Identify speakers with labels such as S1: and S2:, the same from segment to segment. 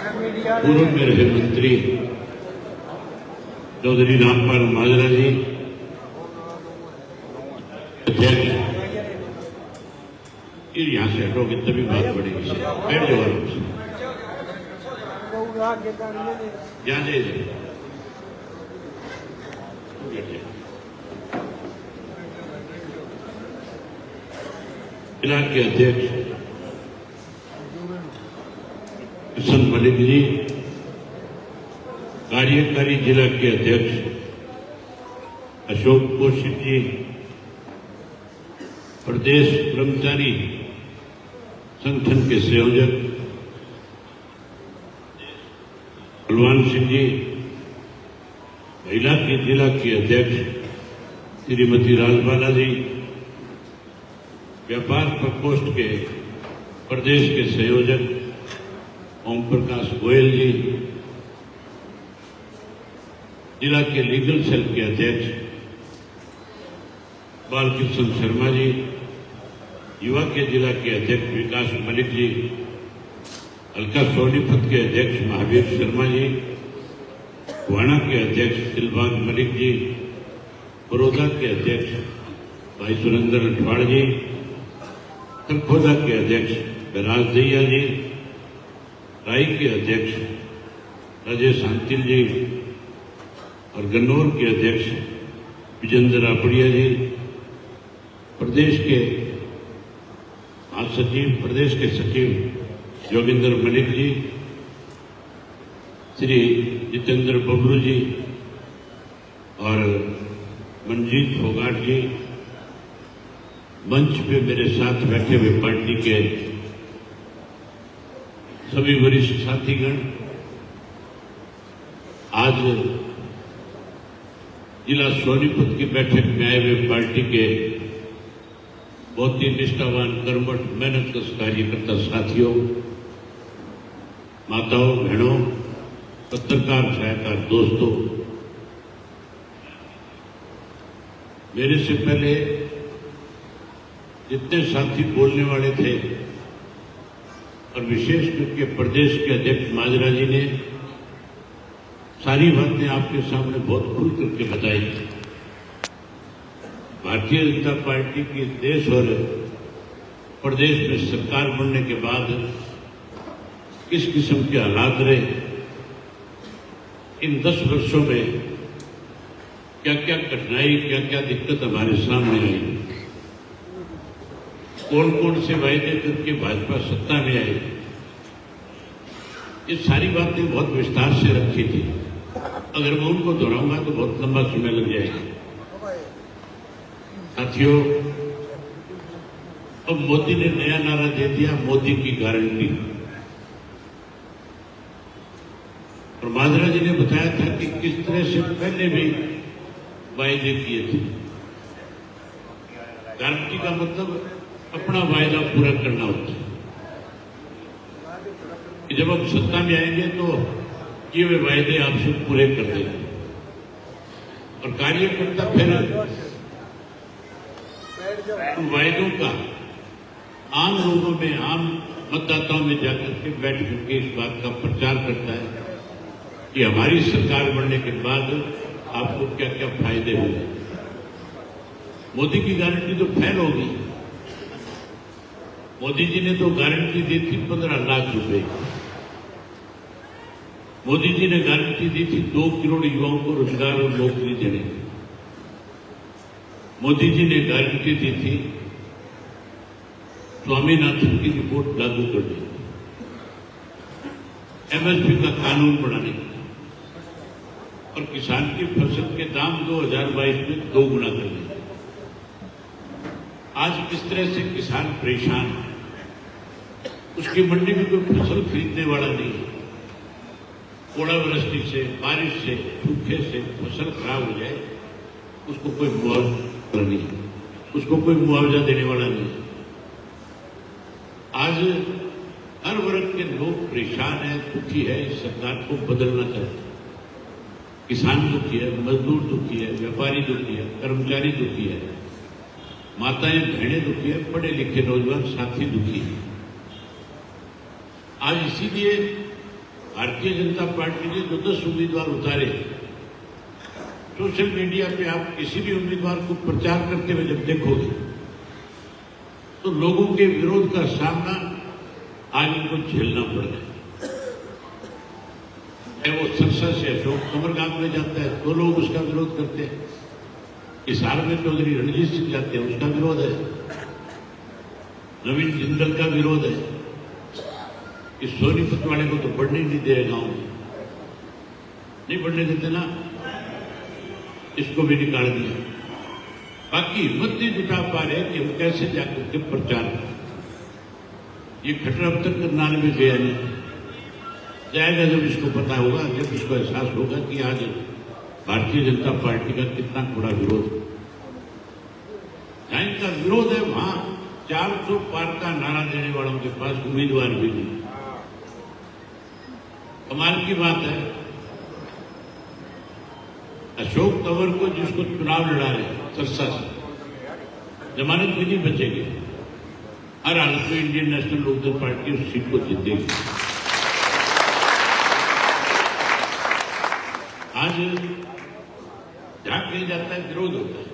S1: पूर्व में रहे मंत्री चौधरी रामपाल माजरा जी, अध्यक्ष, फिर यहाँ से हटोगे तभी बात बढ़ेगी। बैठ जाओ आराम से, यहाँ ले जाए। जिला के अध्यक्ष किशन मलिक जी, कार्यकारी जिला के अध्यक्ष अशोक कौशिक जी, प्रदेश कर्मचारी संगठन के संयोजक बलवान सिंह जी, महिला के जिला की अध्यक्ष श्रीमती राजबाला जी, व्यापार प्रकोष्ठ के प्रदेश के संयोजक ओम प्रकाश गोयल जी, जिला के लीगल सेल के अध्यक्ष बालकृष्ण शर्मा जी, युवा के जिला के अध्यक्ष विकास मलिक जी, हल्का सोनीपत के अध्यक्ष महावीर शर्मा जी, वाणा के अध्यक्ष दिलबाग मलिक जी, बड़ौदा के अध्यक्ष भाई सुरेंद्र अठवाड़ जी, खरखोदा के अध्यक्ष बैराज दैया जी, राई के अध्यक्ष राजेश अंतिल जी और गन्नौर के अध्यक्ष विजेंद्र आपड़िया जी, प्रदेश के महासचिव, प्रदेश के सचिव जोगिंदर मलिक जी, श्री जितेंद्र बबरू जी और मनजीत फोगाट जी, मंच पे मेरे साथ बैठे हुए पार्टी के सभी वरिष्ठ साथीगण, आज जिला सोनीपत की बैठक में आए हुए पार्टी के बहुत ही निष्ठावान, कर्मठ, मेहनतकश कार्यकर्ता साथियों, माताओं, बहनों, पत्रकार छायाकार दोस्तों, मेरे से पहले जितने साथी बोलने वाले थे और विशेष करके प्रदेश के अध्यक्ष माजरा जी ने सारी बातें आपके सामने बहुत खुल करके बताई। भारतीय जनता पार्टी की देश और प्रदेश में सरकार बनने के बाद किस किस्म के हालात रहे, इन 10 वर्षों में क्या क्या कठिनाई, क्या क्या दिक्कत हमारे सामने आई, कौन कौन से वायदे करके भाजपा सत्ता में आई, ये सारी बातें बहुत विस्तार से रखी थी। अगर मैं उनको दोहराऊंगा तो बहुत लंबा समय लग जाएगा। साथियों, अब मोदी ने नया नारा दे दिया, मोदी की गारंटी। और माजरा जी ने बताया था कि किस तरह से पहले भी वायदे किए थे। गारंटी का मतलब अपना वायदा पूरा करना होता है कि जब हम सत्ता में आएंगे तो ये वे वायदे आपसे पूरे कर देंगे। और कार्यकर्ता फिर उन वायदों का आम लोगों में, आम मतदाताओं में जाकर के बैठ करके इस बात का प्रचार करता है कि हमारी सरकार बनने के बाद आपको क्या क्या फायदे होंगे। मोदी की गारंटी तो फेल होगी। मोदी जी ने तो गारंटी दी थी 15 लाख रुपए। मोदी जी ने गारंटी दी थी 2 करोड़ युवाओं को रोजगार और नौकरी देने की। मोदी जी ने गारंटी दी थी स्वामीनाथन की रिपोर्ट लागू करने की, एमएसपी का कानून बनाने की और किसान की फसल के दाम 2022 में 2 गुना करने की। आज किस तरह से किसान परेशान है, उसकी मंडी में कोई फसल खरीदने वाला नहीं है। ओलावृष्टि से, बारिश से, सूखे से फसल खराब हो जाए, उसको कोई मुआवजा नहीं है, उसको कोई मुआवजा देने वाला नहीं है। आज हर वर्ग के लोग परेशान है, दुखी है, इस सरकार को बदलना चाहते हैं। किसान दुखी है, मजदूर दुखी है, व्यापारी दुखी है, कर्मचारी दुखी है, माताएं बहनें दुखी है, पढ़े लिखे नौजवान साथी दुखी है। आज इसीलिए भारतीय जनता पार्टी ने जो 10 उम्मीदवार उतारे, सोशल मीडिया पे आप किसी भी उम्मीदवार को प्रचार करते हुए जब देखोगे तो लोगों के विरोध का सामना आज इनको झेलना पड़ रहा है। वो सरसा से अशोक कमर गांव में जाता है तो लोग उसका विरोध करते हैं, हिसार में चौधरी रणजीत सिंह जाते हैं उसका विरोध है, नवीन जिंदल का विरोध है, इस सोनीपत वाले को तो बढ़ने नहीं दे रहे, गांव में नहीं बढ़ने देते ना, इसको भी निकाल दिया। बाकी हिम्मत नहीं जुटा पा रहे कि हम कैसे जाकर के प्रचार करें। ये खतरा अब तक करनाने में गया नहीं, जाएगा जब इसको पता होगा, जब इसको एहसास होगा कि आज भारतीय जनता पार्टी का कितना बड़ा विरोध, जहां इनका विरोध है वहां 400 पार का नारा देने वालों के पास उम्मीदवार भी नहीं। कमाल की बात है, अशोक तंवर को जिसको चुनाव लड़ा रहे सरसा से, जमानत भी नहीं बचेगी, हर हालत में इंडियन नेशनल लोकदल पार्टी उस सीट को जीतेगी। आज जहां कहीं जाता है विरोध होता है,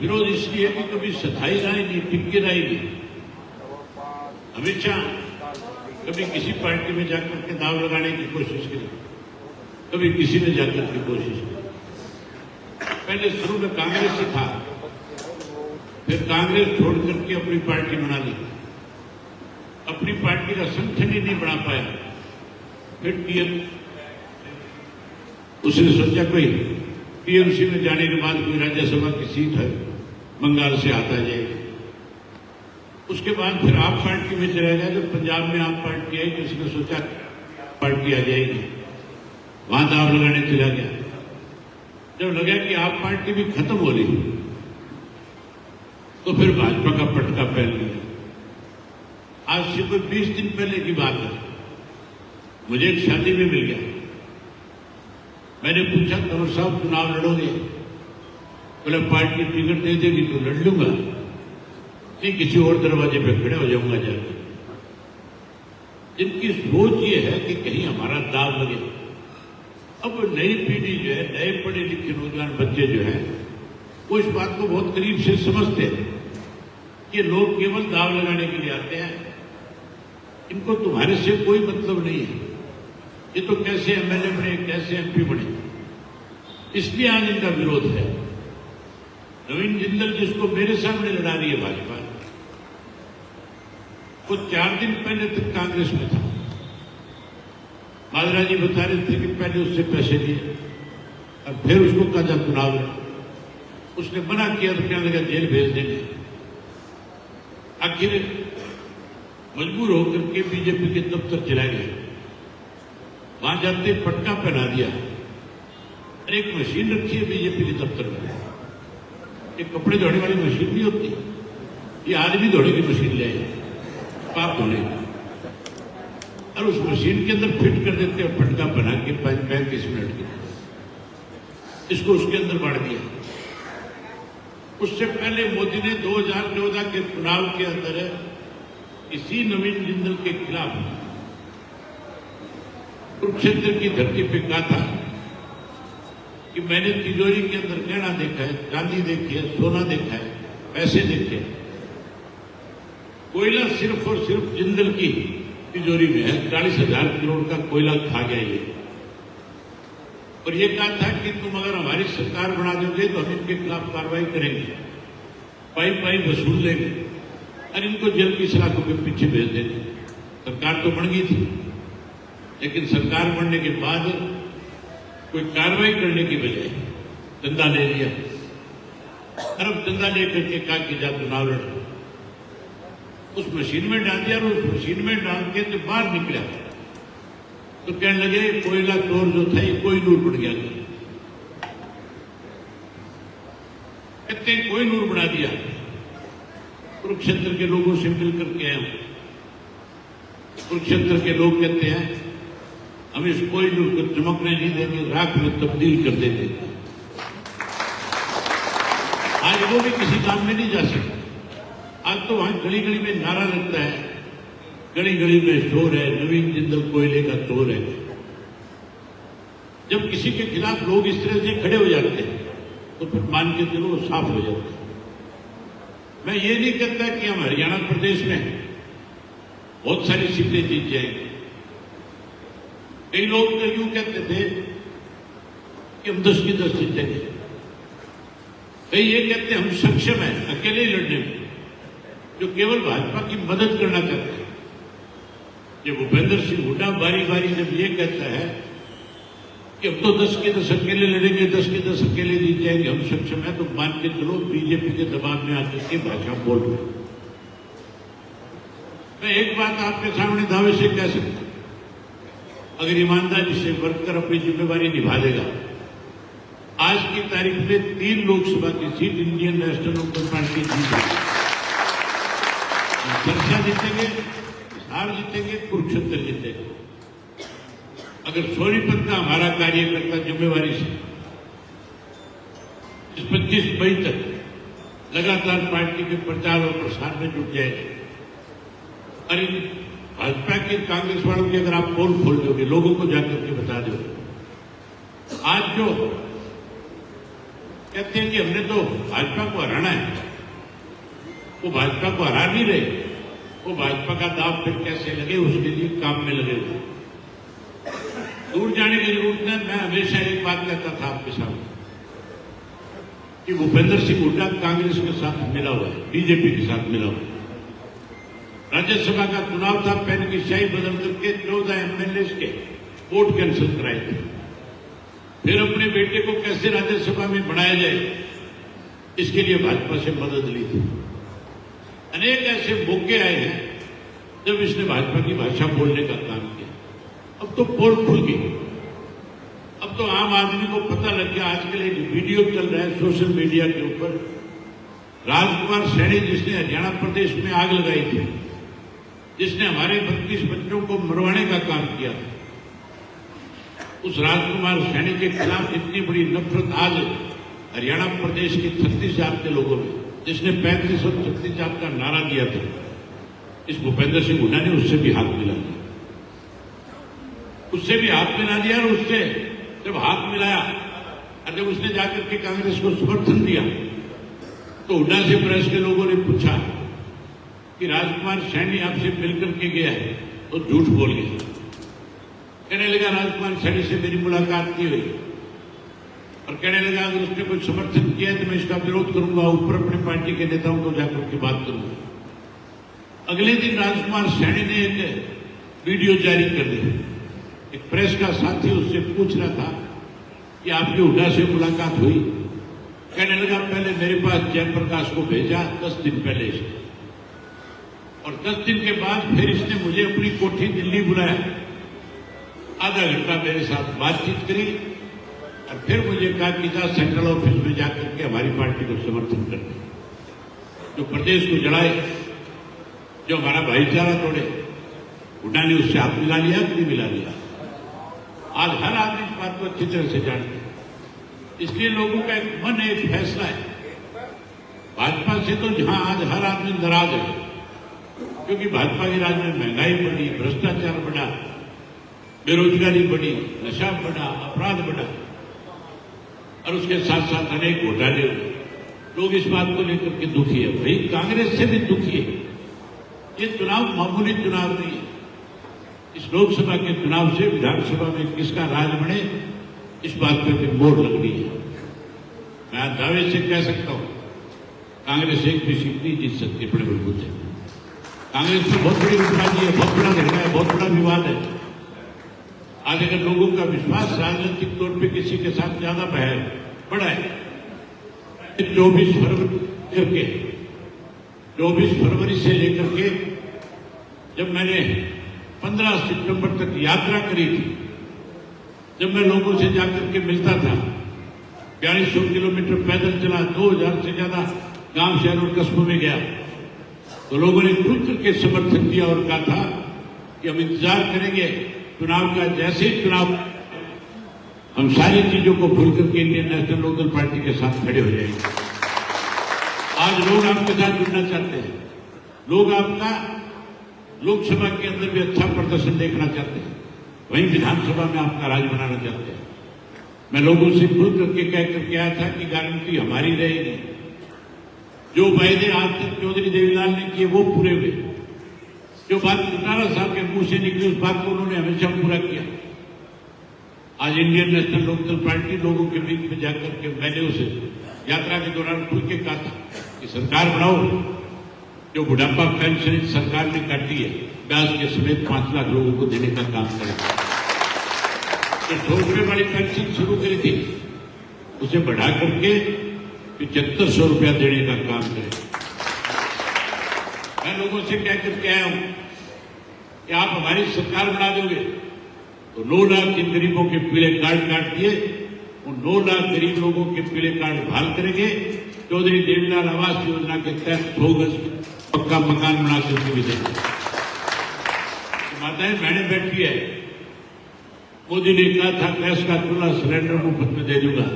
S1: विरोध इसलिए कि कभी सच्चाई राय नहीं, टिक्की राय नहीं, हमेशा कभी किसी पार्टी में जाकर के दाव लगाने की कोशिश करी, कभी किसी में जाकर के कोशिश की। पहले शुरू में कांग्रेस से था, फिर कांग्रेस छोड़ करके अपनी पार्टी बना ली, अपनी पार्टी का संगठन ही नहीं बना पाया, फिर उसने सोचा कोई टीएमसी में जाने के बाद कोई राज्यसभा की सीट है, बंगाल से आता जाएगा। उसके बाद फिर आप पार्टी में चला गया, जब पंजाब में आप पार्टी आई तो उसने सोचा पार्टी आ जाएगी, वहां दाव लगाने चला गया। जब लगा कि आप पार्टी भी खत्म हो रही तो फिर भाजपा का पटका पहन लिया। आज से कोई 20 दिन पहले की बात है, मुझे एक शादी में मिल गया, मैंने पूछा तंवर साहब चुनाव लड़ोगे? बोले पार्टी टिकट दे देगी तो लड़ लूंगा, नहीं किसी और दरवाजे पे खड़े हो जाऊंगा जाकर। जिनकी सोच ये है कि कहीं हमारा दाव लगे। अब नई पीढ़ी जो है, नए पढ़े लिखे नौजवान बच्चे जो है, वो इस बात को बहुत करीब से समझते हैं कि लोग केवल दाव लगाने के लिए आते हैं, इनको तुम्हारे से कोई मतलब नहीं है, ये तो कैसे एमएलए बने, कैसे एमपी बने, इसलिए आज इनका विरोध है। नवीन जिंदल जिसको मेरे सामने लड़ा रही है भाजपा, वो 4 दिन पहले तक कांग्रेस में था। माजरा जी बता रहे थे कि पहले उससे पैसे लिए और फिर उसको कहा जा चुनाव लड़ा, उसने मना किया तो कहने लगा जेल भेज देंगे। आखिर मजबूर होकर के बीजेपी के दफ्तर चला गया, वहां जाते पटका पहना दिया। अरे एक मशीन रखी है बीजेपी के दफ्तर में, एक कपड़े धोने वाली मशीन नहीं होती, ये आदमी धोने की मशीन ले आए, पाप धोने, और उस मशीन के अंदर फिट कर देते हैं पटका बना के 35 मिनट के, इसको उसके अंदर बांट दिया। उससे पहले मोदी ने 2014 के चुनाव के अंदर इसी नवीन जिंदल के खिलाफ कुरुक्षेत्र की धरती पे कहा था कि मैंने तिजोरी के अंदर गहना देखा है, चांदी देखी है, सोना देखा है, पैसे देखे हैं, कोयला सिर्फ और सिर्फ जिंदल की तिजोरी में है, 40,000 करोड़ का कोयला खा गया ये। और ये कहा था कि तुम अगर हमारी सरकार बना दोगे तो हम इनके खिलाफ कार्रवाई करेंगे, पाई वसूल लेंगे और इनको जेल की सलाखों के पीछे भेज देंगे। सरकार तो बन गई थी, लेकिन सरकार बनने के बाद कोई कार्रवाई करने की बजाय चंदा ले लिया, अरब चंदा लेकर के कहा कि जा चुनाव लड़, उस मशीन में डाल दिया। और उस मशीन में डाल के जब बाहर निकला तो कहने लगे कोयला चोर जो था ये कोई नूर बन गया, कहते कोई नूर बना दिया। कुरुक्षेत्र के लोगों से मिल करके आए, कुरुक्षेत्र के लोग कहते हैं हम इस कोई नूर को चमकने नहीं देंगे, राख में तब्दील कर देंगे। आज वो भी किसी काम में नहीं जा सकता। आज तो वहां गली गली में नारा लगता है, गली गली में शोर है, नवीन जिंदल कोयले का किसी के खिलाफ लोग इस तरह से खड़े हो जाते हैं तो फिर मान के चलो वो साफ हो जाता है। मैं ये नहीं कहता कि हम हरियाणा प्रदेश में बहुत सारी सीटें जीत जाएंगे। कई लोग तो यूं कहते थे कि हम 10 की 10 जीतेंगे। कई ये कहते हैं हम सक्षम हैं अकेले लड़ने में, जो केवल भाजपा की मदद करना चाहते हैं। ये भूपेंद्र सिंह हुड्डा बारी बारी जब ये कहता है कि अब तो 10 के 10 अकेले लड़ेंगे, 10 के 10 अकेले जीत जाएंगे, हम सक्षम है, तो मान के चलो बीजेपी के दबाव में आकर के भाषा बोल रहे। मैं एक बात आपके सामने दावे से कह सकता हूं, अगर ईमानदारी से वर्कर अपनी जिम्मेवारी निभा देगा, आज की तारीख में 3 लोकसभा की seat Indian National Lokdal party जीतेगी। सरसा जीतेंगे, हिसार जीतेंगे, कुरुक्षेत्र जीतेंगे। अगर सोनीपत का हमारा कार्यकर्ता जिम्मेवारी से इस 25 मई तक लगातार पार्टी के प्रचार और प्रसार में जुट जाए और इन भाजपा के कांग्रेस वालों की अगर आप पोल खोल दोगे, लोगों को जाकर के बता दोगे, आज जो कहते हैं कि हमने तो भाजपा को हराना है, वो भाजपा को हरा नहीं रहे, वो भाजपा का दाव फिर कैसे लगे उसके लिए काम में लगे हुए। दूर जाने की जरूरत नहीं। मैं हमेशा एक बात कहता था आपके सामने कि भूपेंद्र सिंह हुड्डा कांग्रेस के साथ मिला हुआ है, बीजेपी के साथ मिला हुआ है। राज्यसभा का चुनाव था, पेन की स्याही बदल करके 14 एमएलए के वोट कैंसिल कराए थे। फिर अपने बेटे को कैसे राज्यसभा में बढ़ाया जाए, इसके लिए भाजपा से मदद ली थी। अनेक ऐसे मौके आए हैं जब इसने भाजपा की भाषा बोलने का काम किया। अब तो पोल खुल गई, अब तो आम आदमी को पता लग गया। आजकल एक वीडियो चल रहा है सोशल मीडिया के ऊपर, राजकुमार सैनी जिसने हरियाणा प्रदेश में आग लगाई थी, जिसने हमारे 32 बच्चों को मरवाने का काम किया था, उस राजकुमार सैनी के खिलाफ इतनी बड़ी नफरत आज हरियाणा प्रदेश के 36 जात के लोगों में, जिसने 35 और 36 जात का नारा दिया था, इस भूपेंद्र सिंह हुड्डा ने उससे भी हाथ मिला दिया, उससे भी हाथ मिला दिया। और उससे जब हाथ मिलाया और जब उसने जाकर के कांग्रेस को समर्थन दिया, तो हुड्डा से प्रेस के लोगों ने पूछा कि राजकुमार सैनी आपसे मिलकर के गया है, तो झूठ बोल गया। कहने लगा राजकुमार सैनी से मेरी मुलाकात नहीं हुई, और कहने लगा अगर उसने कोई समर्थन किया है तो मैं इसका विरोध करूंगा, ऊपर अपनी पार्टी के नेताओं को जाकर के बात करूंगा। अगले दिन राजकुमार सैनी ने एक वीडियो जारी कर दी। एक प्रेस का साथी उससे पूछ रहा था कि आपकी हुड्डा से मुलाकात हुई? कहने लगा पहले मेरे पास जयप्रकाश को भेजा 10 दिन पहले से, और 10 दिन के बाद फिर इसने मुझे अपनी कोठी दिल्ली बुलाया, आधा घंटा मेरे साथ बातचीत करी और फिर मुझे कहा कि जा सेंट्रल ऑफिस में जाकर के हमारी पार्टी को समर्थन करते, जो प्रदेश को जड़ाए, जो हमारा भाईचारा तोड़े। हुड्डा ने उससे हाथ मिला लिया कि नहीं मिला लिया? आज हर आदमी इस बात को अच्छी तरह से जानते हैं। इसलिए लोगों का एक मन है, एक फैसला है। भाजपा से तो जहां आज हर आदमी नाराज है, क्योंकि भाजपा के राज में महंगाई बढ़ी, भ्रष्टाचार बढ़ा, बेरोजगारी बढ़ी, नशा बढ़ा, अपराध बढ़ा, और उसके साथ साथ अनेक घोटाले हुए। लोग इस बात को लेकर के दुखी है। भाई कांग्रेस से भी दुखी है। ये चुनाव मामूली चुनाव नहीं है। इस लोकसभा के चुनाव से विधानसभा में किसका राज बने, इस बात पर भी मोड़ लगनी है। मैं दावे से कह सकता हूं कांग्रेस एक भी सीट नहीं जीत सकती बड़े मजबूत है। कांग्रेस में बहुत बड़ी उपराजी है, बहुत बड़ा झगड़ा है, बहुत बड़ा विवाद है। आज अगर लोगों का विश्वास राजनीतिक तौर पे किसी के साथ ज्यादा बढ़ा है, 24 फरवरी से लेकर के जब मैंने 15 सितंबर तक यात्रा करी थी, जब मैं लोगों से जाकर के मिलता था, 4200 किलोमीटर पैदल चला, 2000 से ज्यादा गांव शहर और कस्बों में गया, तो लोगों ने खुल करके समर्थन किया और कहा था कि हम इंतजार करेंगे चुनाव का। जैसे ही चुनाव, हम सारी चीजों को भूल करके इंडियन नेशनल लोकदल पार्टी के साथ खड़े हो जाएंगे। आज लोग आपके साथ जुड़ना चाहते हैं। लोग आपका लोकसभा के अंदर भी अच्छा प्रदर्शन देखना चाहते हैं, वहीं विधानसभा में आपका राज बनाना चाहते हैं। मैं लोगों से खुद करके कह करके आया था कि गारंटी हमारी रहेगी। जो वायदे आज तक चौधरी देवीलाल ने किए वो पूरे हुए। जो बात कटारा साहब के मुंह से निकली उस बात को उन्होंने हमेशा पूरा किया। आज इंडियन नेशनल लोकदल पार्टी लोगों के बीच में जाकर के मैंने उसे यात्रा के दौरान खुल के कहा था कि सरकार बनाओ, जो बुढ़ापा पेंशन सरकार ने काटी है ब्याज के समेत 5 लाख लोगों को देने का काम करेगा। जो 100 रुपये वाली पेंशन शुरू करी थी उसे बढ़ा करके 7500 रुपया देने का काम करेगा। मैं लोगों से कह करके आया हूं कि आप हमारी सरकार बना दोगे तो 9 लाख जिन गरीबों के पीले कार्ड काट दिए उन 9 लाख गरीब लोगों के पीले कार्ड बहाल करेंगे। चौधरी देवीलाल आवास योजना के तहत 100 गज पक्का मकान बना करके भी देंगे। माताएं बहनें बैठी है, मोदी ने कहा था गैस का चूल्हा सिलेंडर मुफ्त में दे दूंगा।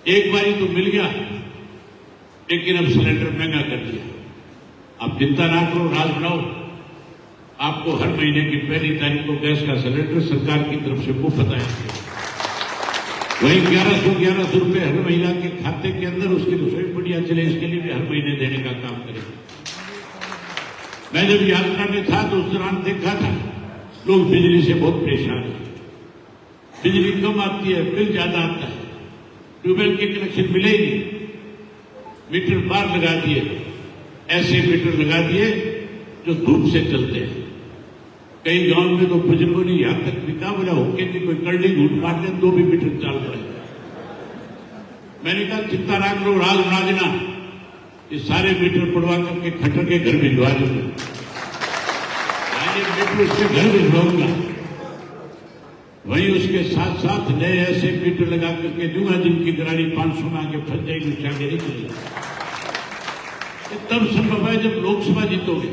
S1: एक बारी तो मिल गया, लेकिन अब सिलेंडर महंगा कर दिया। आप चिंता ना करो, राज बनाओ, आपको हर महीने की पहली तारीख को गैस का सिलेंडर सरकार की तरफ से मुफ्त आएगा। वही 1100 रुपये हर महिला के खाते के अंदर उसकी रसोई बढ़िया चले, इसके लिए भी हर महीने देने का काम करेगा। मैं जब यात्रा में था तो उस दौरान देखा था लोग बिजली से बहुत परेशान हैं। बिजली कम आती है, बिल ज्यादा आता है, ट्यूबवेल के कनेक्शन मिले ही नहीं, मीटर बाहर लगा दिए, ऐसे मीटर लगा दिए जो धूप से चलते हैं। कई गांव में तो बुजुर्गों ने यहां तक बिका बोला होके कि कोई कड़ली घूट मार दे तो भी मीटर चाल पड़े। मैंने कहा चिंता ना करो, राज बना देना, ये सारे मीटर पड़वा करके खट्टर के घर भिजवा दूंगा, मीटर उसके घर भिजवाऊंगा। वहीं उसके साथ साथ नए ऐसे मीटर लगा करके दूंगा जिनकी गाड़ी 500 में आगे फंस जाएगी, आगे नहीं चलेगी। तब संभव है जब लोकसभा जीतोगे।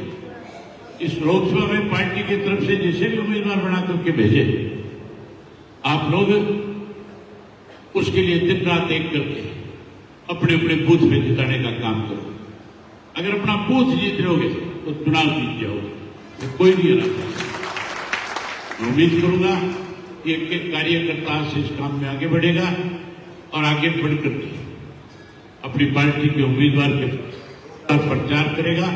S1: इस लोकसभा में पार्टी की तरफ से जिसे भी उम्मीदवार बना करके भेजे, आप लोग उसके लिए दिन रात एक करके अपने अपने बूथ में जिताने का काम करो। अगर अपना बूथ जीत लोगे तो चुनाव जीत जाओगे, तो कोई नहीं हरा। मैं उम्मीद करूंगा कि एक एक कार्यकर्ता से इस काम में आगे बढ़ेगा और आगे बढ़ करके अपनी पार्टी के उम्मीदवार के प्रचार करेगा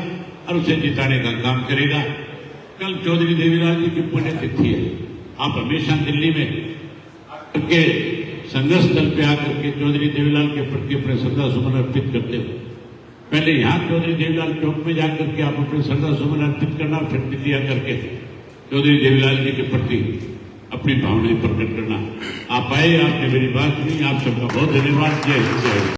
S1: और उसे जिताने का काम करेगा। कल चौधरी देवीलाल जी की पुण्यतिथि है। आप हमेशा दिल्ली में के संघर्ष स्थल पे आकर के चौधरी देवीलाल के प्रति अपने श्रद्धा सुमन अर्पित करते हो। पहले यहां चौधरी देवीलाल चौक में जाकर के आप अपने श्रद्धा सुमन अर्पित करना, फिर दिया करके चौधरी देवीलाल जी के प्रति अपनी भावनाएं प्रकट करना। आप आए, आपने मेरी बात सुनी, आप सबका बहुत धन्यवाद। जय हिंद, जय।